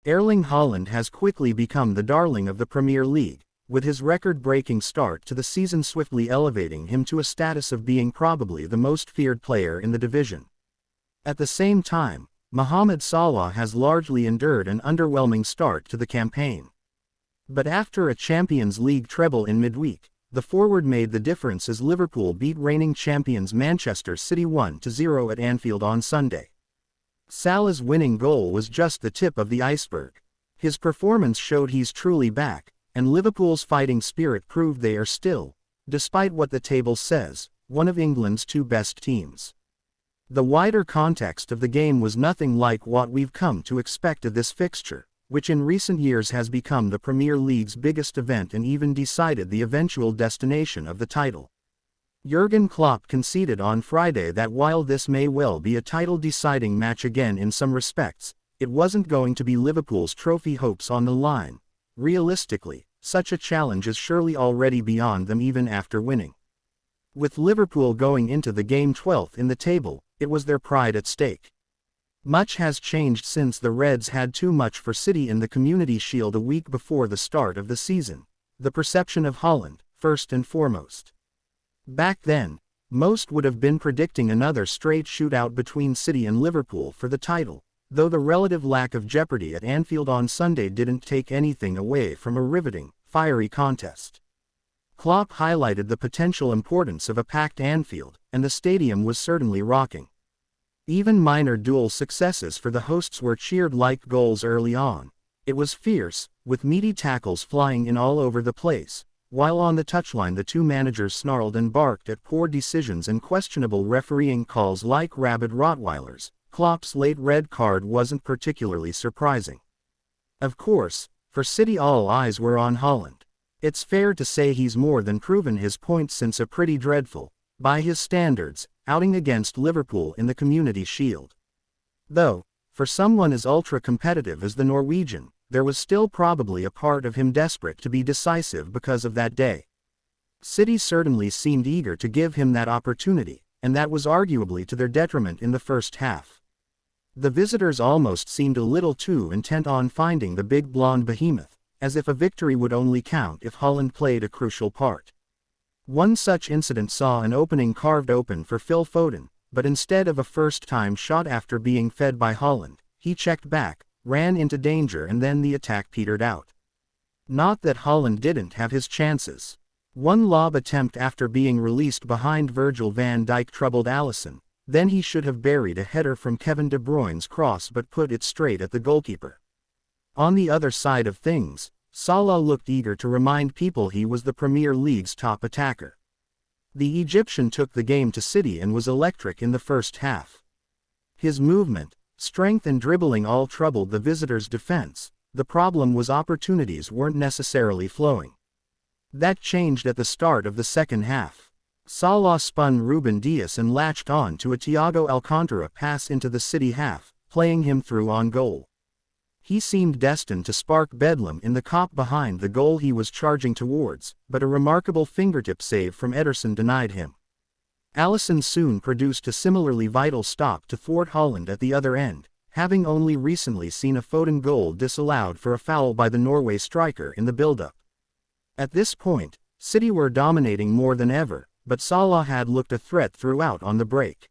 Erling Haaland has quickly become the darling of the Premier League, with his record-breaking start to the season swiftly elevating him to a status of being probably the most feared player in the division. At the same time, Mohamed Salah has largely endured an underwhelming start to the campaign. But after a Champions League treble in midweek, the forward made the difference as Liverpool beat reigning champions Manchester City 1-0 at Anfield on Sunday. Salah's winning goal was just the tip of the iceberg. His performance showed he's truly back, and Liverpool's fighting spirit proved they are still, despite what the table says, one of England's two best teams. The wider context of the game was nothing like what we've come to expect of this fixture, which in recent years has become the Premier League's biggest event and even decided the eventual destination of the title. Jurgen Klopp conceded on Friday that while this may well be a title-deciding match again in some respects, it wasn't going to be Liverpool's trophy hopes on the line. Realistically, such a challenge is surely already beyond them even after winning. With Liverpool going into the game 12th in the table, it was their pride at stake. Much has changed since the Reds had too much for City in the Community Shield a week before the start of the season. The perception of Haaland, first and foremost. Back then, most would have been predicting another straight shootout between City and Liverpool for the title, though the relative lack of jeopardy at Anfield on Sunday didn't take anything away from a riveting, fiery contest. Klopp highlighted the potential importance of a packed Anfield, and the stadium was certainly rocking. Even minor duel successes for the hosts were cheered like goals early on. It was fierce, with meaty tackles flying in all over the place. While on the touchline the two managers snarled and barked at poor decisions and questionable refereeing calls like rabid Rottweilers. Klopp's late red card wasn't particularly surprising. Of course, for City all eyes were on Haaland. It's fair to say he's more than proven his point since a pretty dreadful, by his standards, outing against Liverpool in the Community Shield. Though, for someone as ultra-competitive as the Norwegian, there was still probably a part of him desperate to be decisive because of that day. City certainly seemed eager to give him that opportunity, and that was arguably to their detriment in the first half. The visitors almost seemed a little too intent on finding the big blonde behemoth, as if a victory would only count if Haaland played a crucial part. One such incident saw an opening carved open for Phil Foden, but instead of a first-time shot after being fed by Haaland, he checked back, ran into danger and then the attack petered out. Not that Haaland didn't have his chances. One lob attempt after being released behind Virgil van Dijk troubled Alisson, then he should have buried a header from Kevin De Bruyne's cross but put it straight at the goalkeeper. On the other side of things, Salah looked eager to remind people he was the Premier League's top attacker. The Egyptian took the game to City and was electric in the first half. His movement, strength and dribbling all troubled the visitors' defense. The problem was opportunities weren't necessarily flowing. That changed at the start of the second half. Salah spun Ruben Dias and latched on to a Thiago Alcantara pass into the City half, playing him through on goal. He seemed destined to spark bedlam in the cop behind the goal he was charging towards, but a remarkable fingertip save from Ederson denied him. Alisson soon produced a similarly vital stop to thwart Haaland at the other end, having only recently seen a Foden goal disallowed for a foul by the Norway striker in the build-up. At this point, City were dominating more than ever, but Salah had looked a threat throughout on the break.